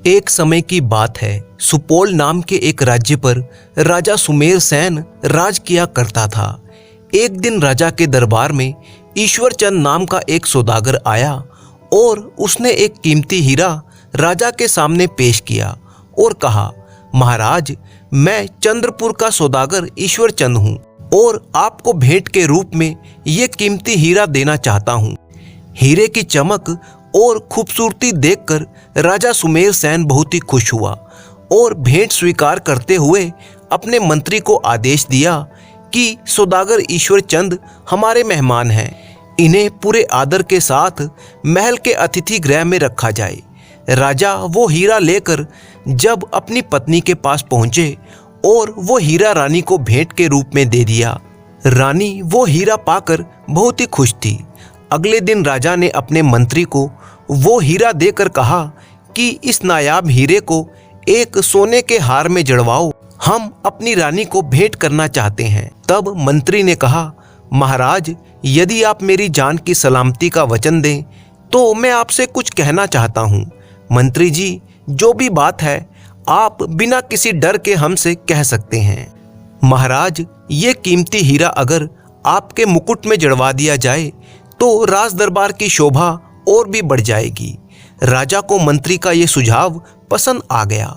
एक समय की बात है। सुपौल नाम के एक राज्य पर राजा सुमेर सेन राज किया करता था। एक दिन राजा के दरबार में ईश्वरचंद नाम का एक सौदागर आया और उसने एक कीमती हीरा राजा के सामने पेश किया और कहा, महाराज, मैं चंद्रपुर का सौदागर ईश्वरचंद हूँ और आपको भेंट के रूप में ये कीमती हीरा देना चाहता हूँ। हीरे की चमक और खूबसूरती देखकर राजा सुमेर सेन बहुत ही खुश हुआ और भेंट स्वीकार करते हुए अपने मंत्री को आदेश दिया कि सौदागर ईश्वरचंद हमारे मेहमान हैं, इन्हें पूरे आदर के साथ महल के अतिथि गृह में रखा जाए। राजा वो हीरा लेकर जब अपनी पत्नी के पास पहुंचे और वो हीरा रानी को भेंट के रूप में दे दिया। रानी वो हीरा पाकर बहुत ही खुश थी। अगले दिन राजा ने अपने मंत्री को वो हीरा देकर कहा कि इस नायाब हीरे को एक सोने के हार में जड़वाओ, हम अपनी रानी को भेंट करना चाहते हैं। तब मंत्री ने कहा, महाराज, यदि आप मेरी जान की सलामती का वचन दें तो मैं आपसे कुछ कहना चाहता हूँ। मंत्री जी, जो भी बात है आप बिना किसी डर के हमसे कह सकते हैं। महाराज, ये कीमती हीरा अगर आपके मुकुट में जड़वा दिया जाए तो राज दरबार की शोभा और भी बढ़ जाएगी। राजा को मंत्री का ये सुझाव पसंद आ गया।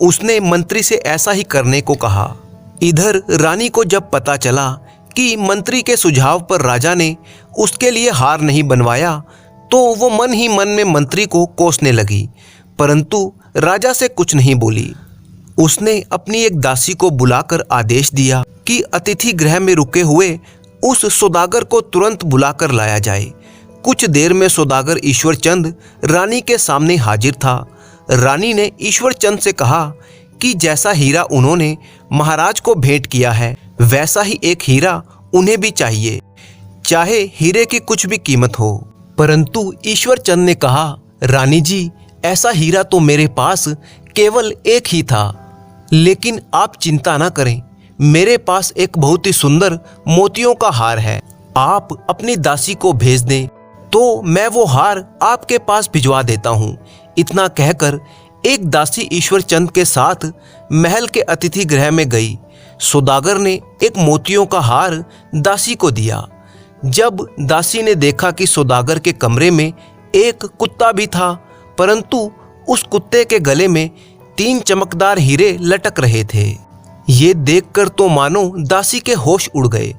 उसने मंत्री से ऐसा ही करने को कहा। इधर रानी को जब पता चला कि मंत्री के सुझाव पर राजा ने उसके लिए हार नहीं बनवाया तो वो मन ही मन में मंत्री को कोसने लगी, परंतु राजा से कुछ नहीं बोली। उसने अपनी एक दासी को बुलाकर आदेश दिया कि अतिथि गृह में रुके हुए उस सौदागर को तुरंत बुलाकर लाया जाए। कुछ देर में सौदागर ईश्वरचंद रानी के सामने हाजिर था। रानी ने ईश्वरचंद से कहा कि जैसा हीरा उन्होंने महाराज को भेंट किया है वैसा ही एक हीरा उन्हें भी चाहिए, चाहे हीरे की कुछ भी कीमत हो। परंतु ईश्वरचंद ने कहा, रानी जी, ऐसा हीरा तो मेरे पास केवल एक ही था, लेकिन आप चिंता ना करें, मेरे पास एक बहुत ही सुंदर मोतियों का हार है। आप अपनी दासी को भेज दें तो मैं वो हार आपके पास भिजवा देता हूँ। इतना कहकर एक दासी ईश्वरचंद के साथ महल के अतिथि गृह में गई। सौदागर ने एक मोतियों का हार दासी को दिया। जब दासी ने देखा कि सौदागर के कमरे में एक कुत्ता भी था, परंतु उस कुत्ते के गले में 3 चमकदार हीरे लटक रहे थे। ये देखकर तो मानो दासी के होश उड़ गए।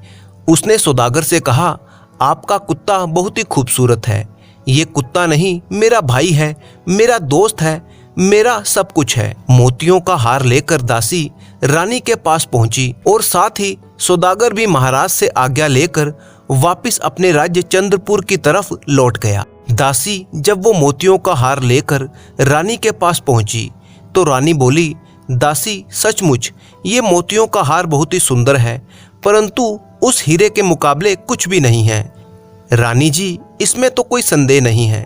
उसने सौदागर से कहा, आपका कुत्ता बहुत ही खूबसूरत है। ये कुत्ता नहीं, मेरा भाई है, मेरा दोस्त है, मेरा सब कुछ है। मोतियों का हार लेकर दासी रानी के पास पहुंची और साथ ही सौदागर भी महाराज से आज्ञा लेकर वापस अपने राज्य चंद्रपुर की तरफ लौट गया। दासी जब वो मोतियों का हार लेकर रानी के पास पहुंची तो रानी बोली, दासी, सचमुच ये मोतियों का हार बहुत ही सुंदर है, परंतु उस हीरे के मुकाबले कुछ भी नहीं है। रानी जी, इसमें तो कोई संदेह नहीं है,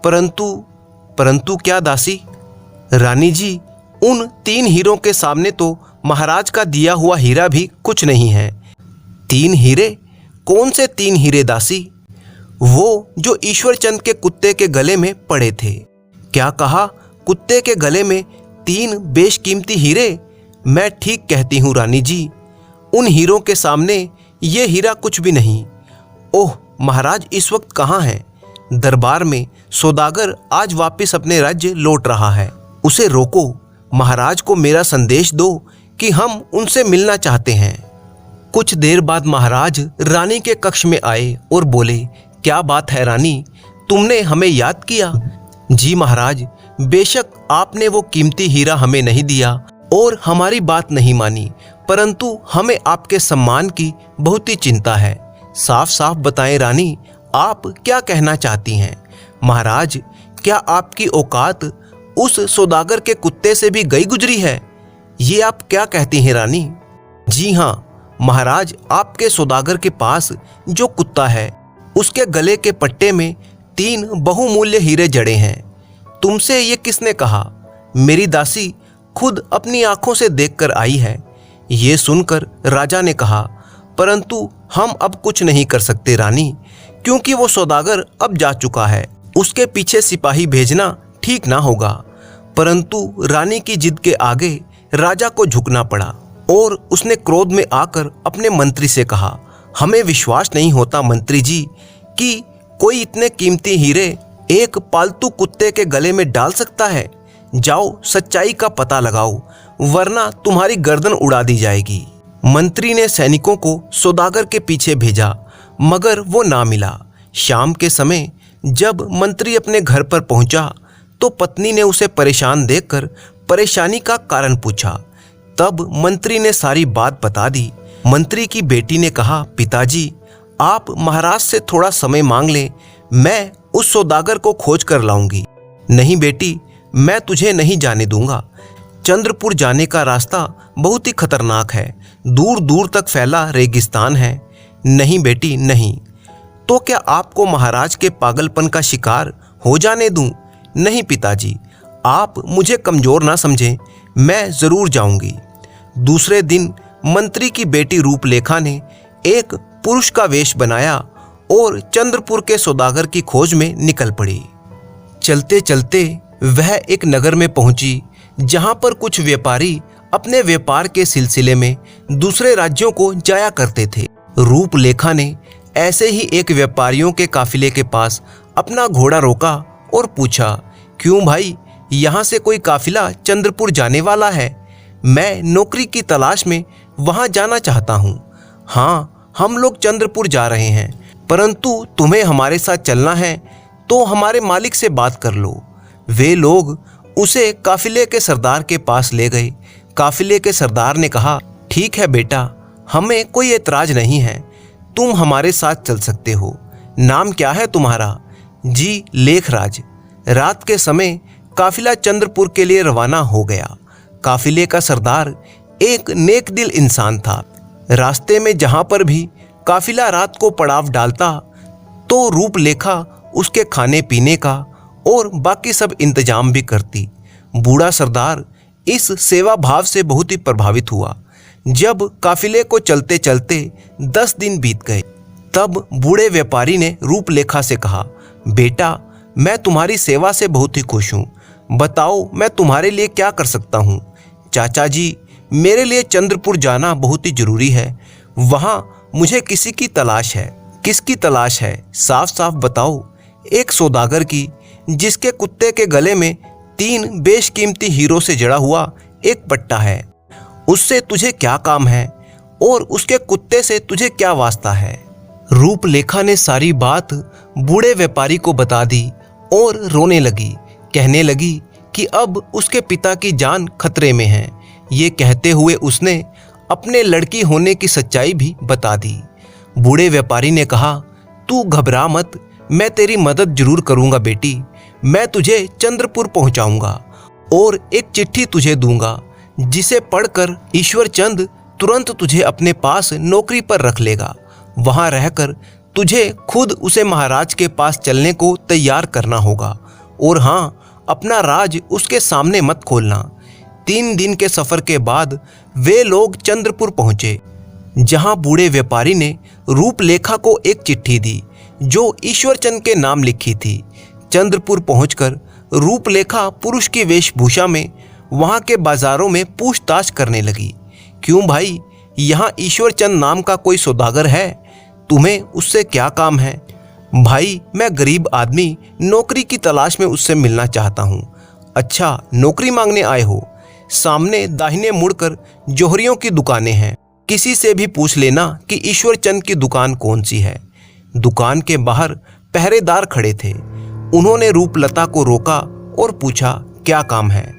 परंतु क्या दासी? रानी जी, उन 3 हीरों के सामने तो महाराज का दिया हुआ हीरा भी कुछ नहीं है। 3 हीरे? कौन से 3 हीरे दासी? वो जो ईश्वरचंद के कुत्ते के गले में पड़े थे। क्या कहा? कुत्ते के गले में 3 बेशकीमती हीरे? मैं ठीक कहती हूँ रानी जी, उन हीरों के सामने ये हीरा कुछ भी नहीं। ओह, महाराज इस वक्त कहाँ हैं? दरबार में। सौदागर आज वापस अपने राज्य लौट रहा है, उसे रोको। महाराज को मेरा संदेश दो कि हम उनसे मिलना चाहते हैं। कुछ देर बाद महाराज रानी के कक्ष में आए और बोले, क्या बात है रानी, तुमने हमें याद किया? जी महाराज, बेशक आपने वो कीमती हीरा हमें नहीं दिया और हमारी बात नहीं मानी, परंतु हमें आपके सम्मान की बहुत ही चिंता है। साफ साफ बताएं रानी, आप क्या कहना चाहती हैं? महाराज, क्या आपकी औकात उस सौदागर के कुत्ते से भी गई गुजरी है? ये आप क्या कहती हैं रानी? जी हाँ महाराज, आपके सौदागर के पास जो कुत्ता है उसके गले के पट्टे में 3 बहुमूल्य हीरे जड़े हैं। तुमसे ये किसने कहा? मेरी दासी खुद अपनी आंखों से देखकर आई है। ये सुनकर राजा ने कहा, परंतु हम अब कुछ नहीं कर सकते रानी, क्योंकि वो सौदागर अब जा चुका है। उसके पीछे सिपाही भेजना ठीक ना होगा। परंतु रानी की जिद के आगे राजा को झुकना पड़ा और उसने क्रोध में आकर अपने मंत्री से कहा, हमें विश्वास नहीं होता मंत्री जी कि कोई इतने कीमती हीरे एक पालतू कुत्ते के गले में डाल सकता है। जाओ सच्चाई का पता लगाओ, वरना तुम्हारी गर्दन उड़ा दी जाएगी। मंत्री ने सैनिकों को सौदागर के पीछे भेजा, मगर वो ना मिला। शाम के समय जब मंत्री अपने घर पर पहुंचा तो पत्नी ने उसे परेशान देखकर परेशानी का कारण पूछा। तब मंत्री ने सारी बात बता दी। मंत्री की बेटी ने कहा, पिताजी आप महाराज से थोड़ा समय मांग लें, मैं उस सौदागर को खोज कर लाऊंगी। नहीं बेटी, मैं तुझे नहीं जाने दूंगा। चंद्रपुर जाने का रास्ता बहुत ही खतरनाक है, दूर दूर तक फैला रेगिस्तान है। नहीं बेटी नहीं। तो क्या आपको महाराज के पागलपन का शिकार हो जाने दूं? नहीं पिताजी, आप मुझे कमजोर ना समझें, मैं जरूर जाऊंगी। दूसरे दिन मंत्री की बेटी रूपलेखा ने एक पुरुष का वेश बनाया और चंद्रपुर के सौदागर की खोज में निकल पड़ी। चलते चलते वह एक नगर में पहुंची जहां पर कुछ व्यापारी अपने व्यापार के सिलसिले में दूसरे राज्यों को जाया करते थे। रूपलेखा ने ऐसे ही एक व्यापारियों के काफिले के पास अपना घोड़ा रोका और पूछा, क्यों भाई, यहाँ से कोई काफिला चंद्रपुर जाने वाला है? मैं नौकरी की तलाश में वहाँ जाना चाहता हूँ। हाँ, हम लोग चंद्रपुर जा रहे हैं, परंतु तुम्हें हमारे साथ चलना है तो हमारे मालिक से बात कर लो। वे लोग उसे काफिले के सरदार के पास ले गए। काफिले के सरदार ने कहा, ठीक है बेटा, हमें कोई एतराज नहीं है, तुम हमारे साथ चल सकते हो। नाम क्या है तुम्हारा? जी लेखराज। रात के समय काफिला चंद्रपुर के लिए रवाना हो गया। काफिले का सरदार एक नेक दिल इंसान था। रास्ते में जहां पर भी काफिला रात को पड़ाव डालता तो रूपलेखा उसके खाने पीने का और बाकी सब इंतजाम भी करती। बूढ़ा सरदार इस सेवा भाव से बहुत ही प्रभावित हुआ। जब काफिले को चलते चलते 10 दिन बीत गए, तब बूढ़े व्यापारी ने रूपलेखा से कहा, बेटा मैं तुम्हारी सेवा से बहुत ही खुश हूँ, बताओ मैं तुम्हारे लिए क्या कर सकता हूँ? चाचा जी, मेरे लिए चंद्रपुर जाना बहुत ही जरूरी है, वहाँ मुझे किसी की तलाश है। किसकी तलाश है? साफ साफ बताओ। एक सौदागर की, जिसके कुत्ते के गले में 3 बेशकीमती हीरो से जड़ा हुआ एक पट्टा है। उससे तुझे क्या काम है और उसके कुत्ते से तुझे क्या वास्ता है? रूपलेखा ने सारी बात बूढ़े व्यापारी को बता दी और रोने लगी। कहने लगी कि अब उसके पिता की जान खतरे में है। ये कहते हुए उसने अपने लड़की होने की सच्चाई भी बता दी। बूढ़े व्यापारी ने कहा, तू घबरा मत, मैं तेरी मदद जरूर करूंगा बेटी। मैं तुझे चंद्रपुर पहुंचाऊंगा और एक चिट्ठी तुझे दूंगा, जिसे पढ़कर ईश्वर चंद तुरंत तुझे अपने पास नौकरी पर रख लेगा। वहां रहकर तुझे खुद उसे महाराज के पास चलने को तैयार करना होगा, और हाँ, अपना राज उसके सामने मत खोलना। 3 दिन के सफर के बाद वे लोग चंद्रपुर पहुंचे, जहां बूढ़े व्यापारी ने रूपलेखा को एक चिट्ठी दी जो ईश्वरचंद के नाम लिखी थी। चंद्रपुर पहुंचकर रूपलेखा पुरुष की वेशभूषा में वहां के बाजारों में पूछताछ करने लगी। क्यों भाई, यहाँ ईश्वरचंद नाम का कोई सौदागर है? तुम्हें उससे क्या काम है? भाई, मैं गरीब आदमी नौकरी की तलाश में उससे मिलना चाहता हूँ। अच्छा, नौकरी मांगने आए हो? सामने दाहिने मुड़कर जौहरियों की दुकानें हैं, किसी से भी पूछ लेना कि ईश्वरचंद की दुकान कौन सी है। दुकान के बाहर पहरेदार खड़े थे। उन्होंने रूपलता को रोका और पूछा, क्या काम है?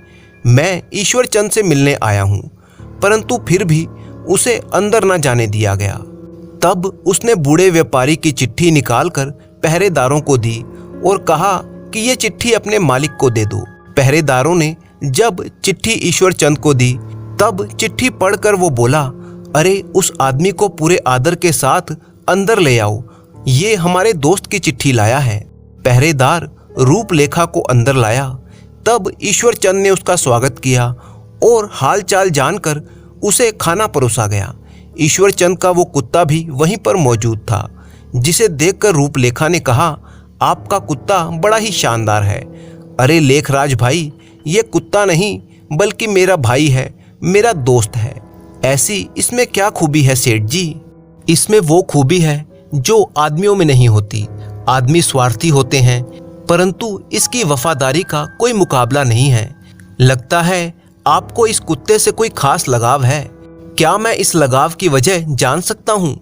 मैं ईश्वरचंद से मिलने आया हूँ, परंतु फिर भी उसे अंदर न जाने दिया गया। तब उसने बूढ़े व्यापारी की चिट्ठी निकालकर पहरेदारों को दी और कहा कि ये चिट्ठी अपने मालिक को दे दो। पहरेदारों ने जब चिट्ठी ईश्वरचंद को दी, तब चिट्ठी पढ़कर वो बोला, अरे उस आदमी को पूरे आदर के साथ अंदर ले आओ, ये हमारे दोस्त की चिट्ठी लाया है। पहरेदार रूपलेखा को अंदर लाया। तब ईश्वरचंद ने उसका स्वागत किया और हालचाल जानकर उसे खाना परोसा गया। ईश्वरचंद का वो कुत्ता भी वहीं पर मौजूद था, जिसे देखकर रूपलेखा ने कहा, आपका कुत्ता बड़ा ही शानदार है। अरे लेखराज भाई, ये कुत्ता नहीं बल्कि मेरा भाई है, मेरा दोस्त है। ऐसी इसमें क्या खूबी है सेठ जी? इसमें वो खूबी है जो आदमियों में नहीं होती। आदमी स्वार्थी होते हैं, परंतु इसकी वफादारी का कोई मुकाबला नहीं है। लगता है आपको इस कुत्ते से कोई खास लगाव है। क्या मैं इस लगाव की वजह जान सकता हूँ?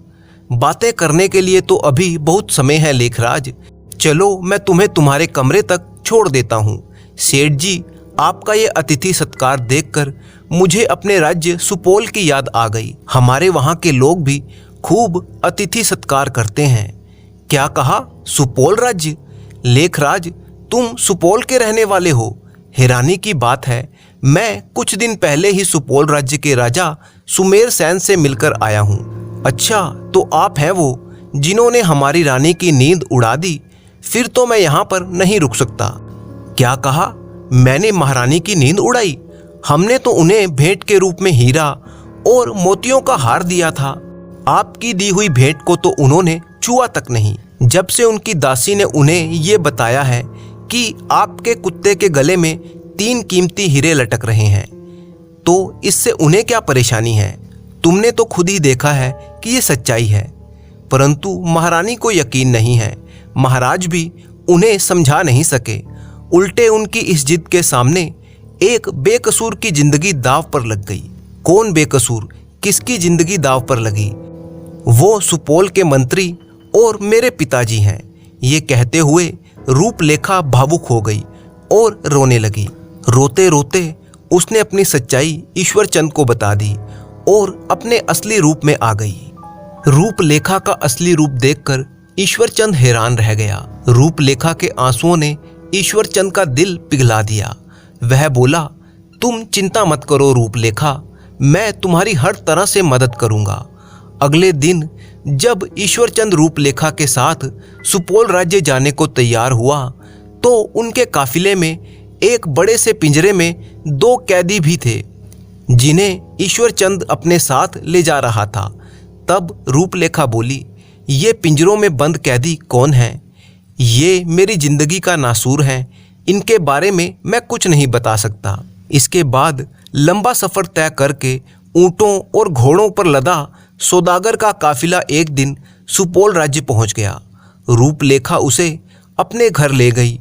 बातें करने के लिए तो अभी बहुत समय है लेखराज। चलो मैं तुम्हें तुम्हारे कमरे तक छोड़ देता हूँ। सेठ जी, आपका ये अतिथि सत्कार देखकर मुझे अपने राज्य सुपौल की याद आ गई। हमारे वहाँ के लोग भी खूब अतिथि सत्कार करते हैं। क्या कहा? सुपौल राज्य? लेखराज, तुम सुपौल के रहने वाले हो? हैरानी की बात है, मैं कुछ दिन पहले ही सुपौल राज्य के राजा सुमेर सेन से मिलकर आया हूँ। अच्छा, तो आप हैं वो जिन्होंने हमारी रानी की नींद उड़ा दी? फिर तो मैं यहाँ पर नहीं रुक सकता। क्या कहा? मैंने महारानी की नींद उड़ाई? हमने तो उन्हें भेंट के रूप में हीरा और मोतियों का हार दिया था। आपकी दी हुई भेंट को तो उन्होंने छुआ तक नहीं। जब से उनकी दासी ने उन्हें ये बताया है कि आपके कुत्ते के गले में 3 कीमती हीरे लटक रहे हैं, तो इससे उन्हें क्या परेशानी है? तुमने तो खुद ही देखा है कि ये सच्चाई है। परंतु महारानी को यकीन नहीं है। महाराज भी उन्हें समझा नहीं सके। उल्टे उनकी इस जिद के सामने एक बेकसूर की जिंदगी दांव पर लग गई। कौन बेकसूर? किसकी जिंदगी दांव पर लगी? वो सुपौल के मंत्री और मेरे पिताजी हैं। ये कहते हुए रूपलेखा भावुक हो गई और रोने लगी। रोते रोते उसने अपनी सच्चाई ईश्वरचंद को बता दी और अपने असली रूप में आ गई। रूपलेखा का असली रूप देखकर ईश्वरचंद हैरान रह गया। रूपलेखा के आंसुओं ने ईश्वरचंद का दिल पिघला दिया। वह बोला, तुम चिंता मत करो रूपलेखा, मैं तुम्हारी हर तरह से मदद करूंगा। अगले दिन जब ईश्वरचंद रूपलेखा के साथ सुपौल राज्य जाने को तैयार हुआ, तो उनके काफिले में एक बड़े से पिंजरे में 2 कैदी भी थे, जिन्हें ईश्वरचंद अपने साथ ले जा रहा था। तब रूपलेखा बोली, ये पिंजरों में बंद कैदी कौन हैं? ये मेरी जिंदगी का नासूर हैं। इनके बारे में मैं कुछ नहीं बता सकता। इसके बाद लंबा सफर तय करके ऊंटों और घोड़ों पर लदा सौदागर का काफिला एक दिन सुपौल राज्य पहुंच गया। रूपलेखा उसे अपने घर ले गई।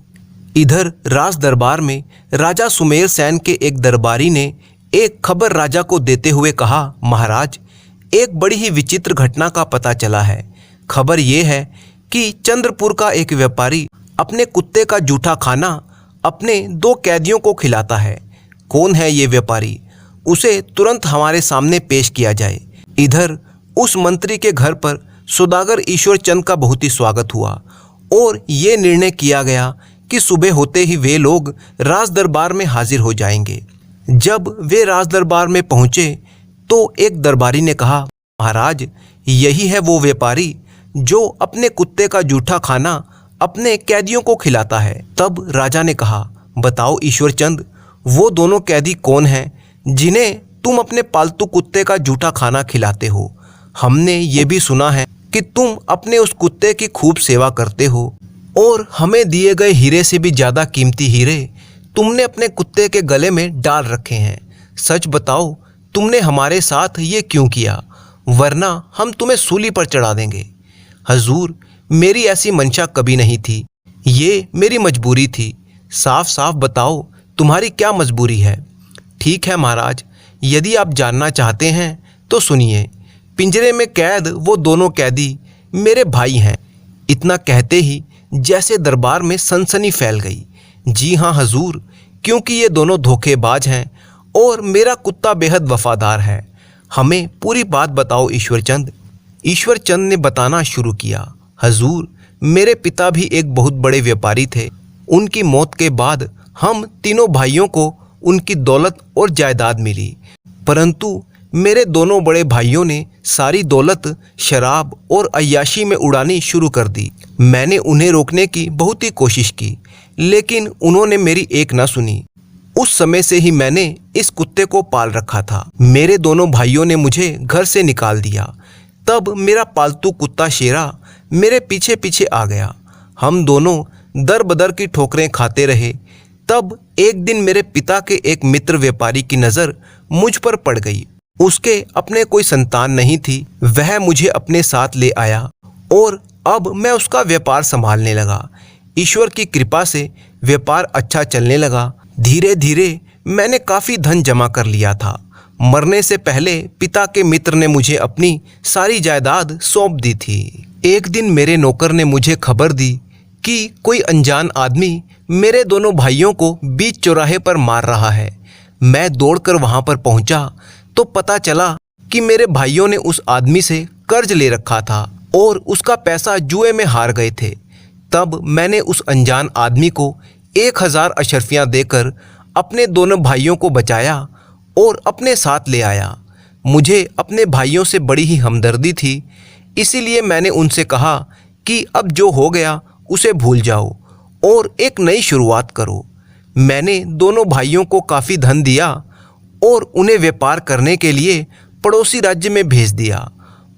इधर राज दरबार में राजा सुमेर सेन के एक दरबारी ने एक खबर राजा को देते हुए कहा, महाराज, एक बड़ी ही विचित्र घटना का पता चला है। खबर यह है कि चंद्रपुर का एक व्यापारी अपने कुत्ते का जूठा खाना अपने 2 कैदियों को खिलाता है। कौन है ये व्यापारी? उसे तुरंत हमारे सामने पेश किया जाए। इधर उस मंत्री के घर पर सौदागर ईश्वरचंद का बहुत ही स्वागत हुआ और ये निर्णय किया गया कि सुबह होते ही वे लोग राज दरबार में हाजिर हो जाएंगे। जब वे राज दरबार में पहुंचे तो एक दरबारी ने कहा, महाराज, यही है वो व्यापारी जो अपने कुत्ते का जूठा खाना अपने कैदियों को खिलाता है। तब राजा ने कहा, बताओ ईश्वरचंद, वो दोनों कैदी कौन हैं जिन्हें तुम अपने पालतू कुत्ते का जूठा खाना खिलाते हो? हमने ये भी सुना है कि तुम अपने उस कुत्ते की खूब सेवा करते हो और हमें दिए गए हीरे से भी ज़्यादा कीमती हीरे तुमने अपने कुत्ते के गले में डाल रखे हैं। सच बताओ, तुमने हमारे साथ ये क्यों किया? वरना हम तुम्हें सूली पर चढ़ा देंगे। हजूर, मेरी ऐसी मंशा कभी नहीं थी। ये मेरी मजबूरी थी। साफ साफ बताओ, तुम्हारी क्या मजबूरी है? ठीक है महाराज, यदि आप जानना चाहते हैं तो सुनिए। पिंजरे में कैद वो दोनों कैदी मेरे भाई हैं। इतना कहते ही जैसे दरबार में सनसनी फैल गई। जी हाँ हजूर, क्योंकि ये दोनों धोखेबाज हैं और मेरा कुत्ता बेहद वफादार है। हमें पूरी बात बताओ ईश्वरचंद। ईश्वरचंद ने बताना शुरू किया। हजूर, मेरे पिता भी एक बहुत बड़े व्यापारी थे। उनकी मौत के बाद हम तीनों भाइयों को उनकी दौलत और जायदाद मिली, परंतु मेरे दोनों बड़े भाइयों ने सारी दौलत शराब और अय्याशी में उड़ानी शुरू कर दी। मैंने उन्हें रोकने की बहुत ही कोशिश की, लेकिन उन्होंने मेरी एक ना सुनी। उस समय से ही मैंने इस कुत्ते को पाल रखा था। मेरे दोनों भाइयों ने मुझे घर से निकाल दिया। तब मेरा पालतू कुत्ता शेरा मेरे पीछे पीछे आ गया। हम दोनों दर बदर की ठोकरें खाते रहे। तब एक दिन मेरे पिता के एक मित्र व्यापारी की नज़र मुझ पर पड़ गई। उसके अपने कोई संतान नहीं थी। वह मुझे अपने साथ ले आया और अब मैं उसका व्यापार संभालने लगा। ईश्वर की कृपा से व्यापार अच्छा चलने लगा। धीरे धीरे मैंने काफ़ी धन जमा कर लिया था। मरने से पहले पिता के मित्र ने मुझे अपनी सारी जायदाद सौंप दी थी। एक दिन मेरे नौकर ने मुझे खबर दी कि कोई अनजान आदमी मेरे दोनों भाइयों को बीच चौराहे पर मार रहा है। मैं दौड़कर वहां पर पहुंचा तो पता चला कि मेरे भाइयों ने उस आदमी से कर्ज ले रखा था और उसका पैसा जुए में हार गए थे। तब मैंने उस अनजान आदमी को 1000 अशर्फियाँ देकर अपने दोनों भाइयों को बचाया और अपने साथ ले आया। मुझे अपने भाइयों से बड़ी ही हमदर्दी थी, इसीलिए मैंने उनसे कहा कि अब जो हो गया उसे भूल जाओ और एक नई शुरुआत करो। मैंने दोनों भाइयों को काफ़ी धन दिया और उन्हें व्यापार करने के लिए पड़ोसी राज्य में भेज दिया।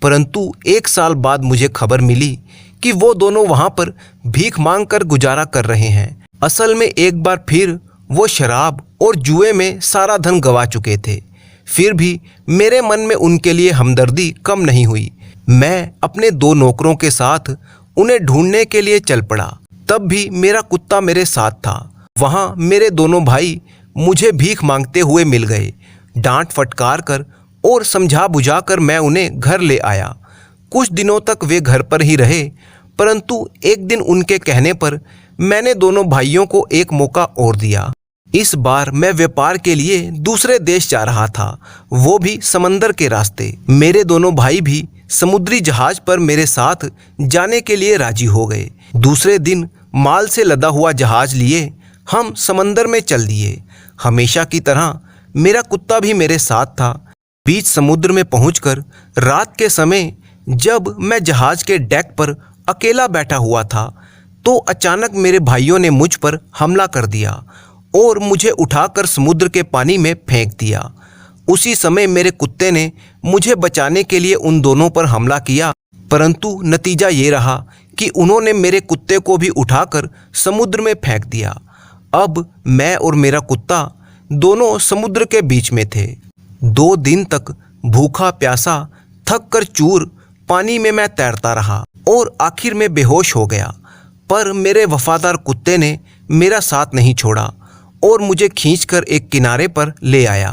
परंतु 1 साल बाद मुझे खबर मिली कि वो दोनों वहाँ पर भीख मांग कर गुजारा कर रहे हैं। असल में एक बार फिर वो शराब और जुए में सारा धन गंवा चुके थे। फिर भी मेरे मन में उनके लिए हमदर्दी कम नहीं हुई। मैं अपने 2 नौकरों के साथ उन्हें ढूंढने के लिए चल पड़ा। तब भी मेरा कुत्ता मेरे साथ था। वहाँ मेरे दोनों भाई मुझे भीख मांगते हुए मिल गए। डांट फटकार कर और समझा बुझा कर मैं उन्हें घर ले आया। कुछ दिनों तक वे घर पर ही रहे, परंतु एक दिन उनके कहने पर मैंने दोनों भाइयों को एक मौका और दिया। इस बार मैं व्यापार के लिए दूसरे देश जा रहा था, वो भी समंदर के रास्ते। मेरे दोनों भाई भी समुद्री जहाज पर मेरे साथ जाने के लिए राजी हो गए। दूसरे दिन माल से लदा हुआ जहाज लिए हम समंदर में चल दिए। हमेशा की तरह मेरा कुत्ता भी मेरे साथ था। बीच समुद्र में पहुंचकर रात के समय जब मैं जहाज के डेक पर अकेला बैठा हुआ था तो अचानक मेरे भाइयों ने मुझ पर हमला कर दिया और मुझे उठाकर समुद्र के पानी में फेंक दिया। उसी समय मेरे कुत्ते ने मुझे बचाने के लिए उन दोनों पर हमला किया, परंतु नतीजा ये रहा कि उन्होंने मेरे कुत्ते को भी उठाकर समुद्र में फेंक दिया। अब मैं और मेरा कुत्ता दोनों समुद्र के बीच में थे। 2 दिन तक भूखा प्यासा थक कर चूर पानी में मैं तैरता रहा और आखिर में बेहोश हो गया। पर मेरे वफादार कुत्ते ने मेरा साथ नहीं छोड़ा और मुझे खींचकर एक किनारे पर ले आया।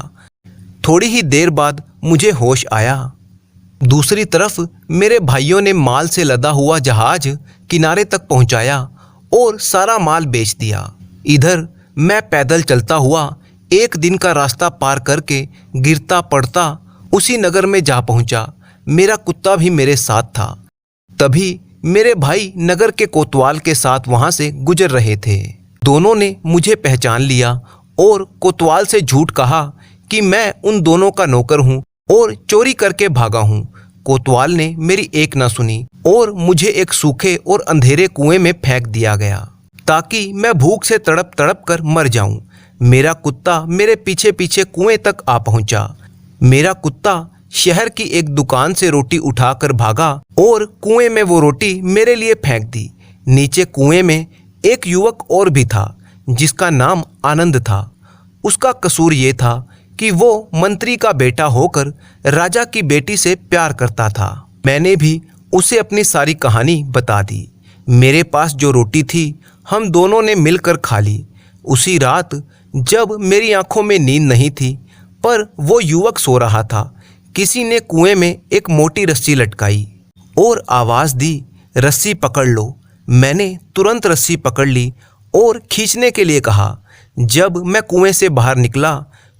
थोड़ी ही देर बाद मुझे होश आया। दूसरी तरफ मेरे भाइयों ने माल से लदा हुआ जहाज किनारे तक पहुंचाया और सारा माल बेच दिया। इधर मैं पैदल चलता हुआ 1 दिन का रास्ता पार करके गिरता पड़ता उसी नगर में जा पहुंचा। मेरा कुत्ता भी मेरे साथ था। तभी मेरे भाई नगर के कोतवाल के साथ वहां से गुजर रहे थे। दोनों ने मुझे पहचान लिया और कोतवाल से झूठ कहा कि मैं उन दोनों का नौकर हूँ और चोरी करके भागा हूँ। कोतवाल ने मेरी एक ना सुनी और मुझे एक सूखे और अंधेरे कुएं में फेंक दिया गया ताकि मैं भूख से तड़प तड़प कर मर जाऊं। मेरा कुत्ता मेरे पीछे पीछे कुएं तक आ पहुंचा। मेरा कुत्ता शहर की एक दुकान से रोटी उठाकर भागा और कुएं में वो रोटी मेरे लिए फेंक दी। नीचे कुएं में एक युवक और भी था जिसका नाम आनंद था। उसका कसूर ये था कि वो मंत्री का बेटा होकर राजा की बेटी से प्यार करता था। मैंने भी उसे अपनी सारी कहानी बता दी। मेरे पास जो रोटी थी हम दोनों ने मिलकर खा ली। उसी रात जब मेरी आंखों में नींद नहीं थी पर वो युवक सो रहा था, किसी ने कुएं में एक मोटी रस्सी लटकाई और आवाज़ दी, रस्सी पकड़ लो। मैंने तुरंत रस्सी पकड़ ली और खींचने के लिए कहा। जब मैं कुएं से बाहर निकला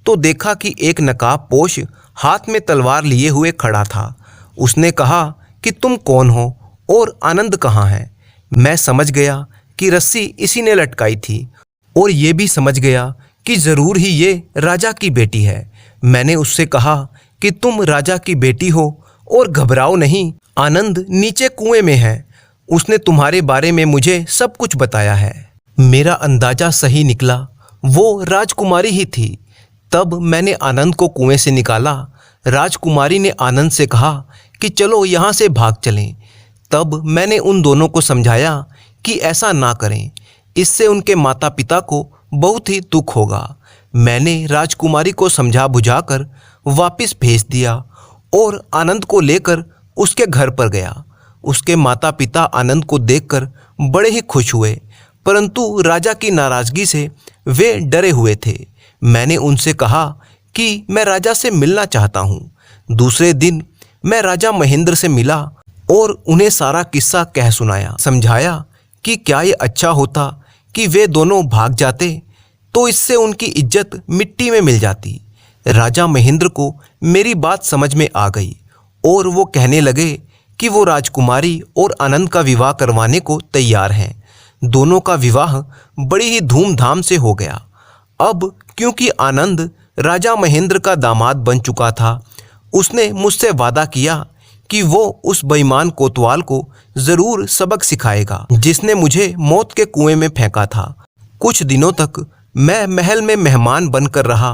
तो देखा कि एक नकाबपोश हाथ में तलवार लिए हुए खड़ा था। उसने कहा कि तुम कौन हो और आनंद कहाँ है। मैं समझ गया कि रस्सी इसी ने लटकाई थी और ये भी समझ गया कि ज़रूर ही ये राजा की बेटी है। मैंने उससे कहा कि तुम राजा की बेटी हो और घबराओ नहीं, आनंद नीचे कुएं में है। उसने तुम्हारे बारे में मुझे सब कुछ बताया है। मेरा अंदाज़ा सही निकला, वो राजकुमारी ही थी। तब मैंने आनंद को कुएं से निकाला। राजकुमारी ने आनंद से कहा कि चलो यहाँ से भाग चलें। तब मैंने उन दोनों को समझाया कि ऐसा ना करें, इससे उनके माता पिता को बहुत ही दुख होगा। मैंने राजकुमारी को समझा बुझाकर वापस भेज दिया और आनंद को लेकर उसके घर पर गया। उसके माता पिता आनंद को देखकर बड़े ही खुश हुए, परंतु राजा की नाराजगी से वे डरे हुए थे। मैंने उनसे कहा कि मैं राजा से मिलना चाहता हूँ। दूसरे दिन मैं राजा महेंद्र से मिला और उन्हें सारा किस्सा कह सुनाया। समझाया कि क्या ये अच्छा होता कि वे दोनों भाग जाते, तो इससे उनकी इज्जत मिट्टी में मिल जाती। राजा महेंद्र को मेरी बात समझ में आ गई और वो कहने लगे कि वो राजकुमारी और आनंद का विवाह करवाने को तैयार हैं। दोनों का विवाह बड़ी ही धूमधाम से हो गया। अब क्योंकि आनंद राजा महेंद्र का दामाद बन चुका था, उसने मुझसे वादा किया कि वो उस बेईमान कोतवाल को जरूर सबक सिखाएगा जिसने मुझे मौत के कुएं में फेंका था। कुछ दिनों तक मैं महल में मेहमान बनकर रहा।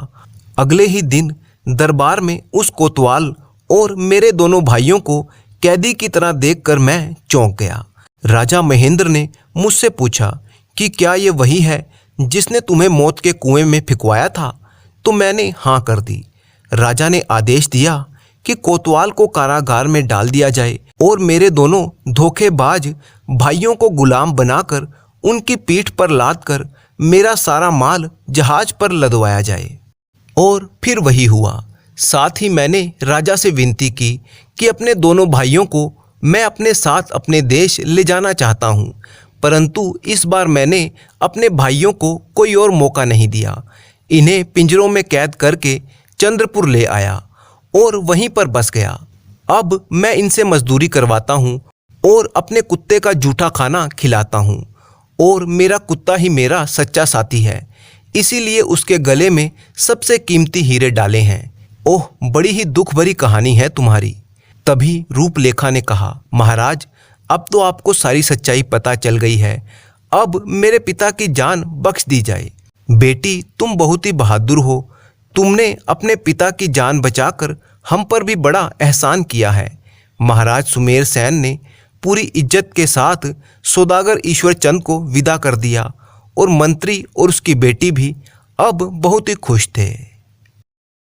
अगले ही दिन दरबार में उस कोतवाल और मेरे दोनों भाइयों को कैदी की तरह देखकर मैं चौंक गया। राजा महेंद्र ने मुझसे पूछा कि क्या ये वही है जिसने तुम्हें मौत के कुएं में फिकवाया था? तो मैंने हाँ कर दी। राजा ने आदेश दिया कि कोतवाल को कारागार में डाल दिया जाए और मेरे दोनों धोखेबाज भाइयों को गुलाम बनाकर उनकी पीठ पर लादकर मेरा सारा माल जहाज पर लदवाया जाए। और फिर वही हुआ। साथ ही मैंने राजा से विनती की कि अपने दोनों भाइयों को मैं अपने साथ अपने देश ले जाना चाहता हूँ, परंतु इस बार मैंने अपने भाइयों को कोई और मौका नहीं दिया। इन्हें पिंजरों में कैद करके चंद्रपुर ले आया और वहीं पर बस गया। अब मैं इनसे मजदूरी करवाता हूँ और अपने कुत्ते का जूठा खाना खिलाता हूँ, और मेरा कुत्ता ही मेरा सच्चा साथी है, इसीलिए उसके गले में सबसे कीमती हीरे डाले हैं। ओह, बड़ी ही दुख भरी कहानी है तुम्हारी। तभी रूपलेखा ने कहा, महाराज, अब तो आपको सारी सच्चाई पता चल गई है। अब मेरे पिता की जान बख्श दी जाए। बेटी, तुम बहुत ही बहादुर हो। तुमने अपने पिता की जान बचाकर हम पर भी बड़ा एहसान किया है। महाराज सुमेर सेन ने पूरी इज्जत के साथ सौदागर ईश्वर चंद को विदा कर दिया और मंत्री और उसकी बेटी भी अब बहुत ही खुश थे।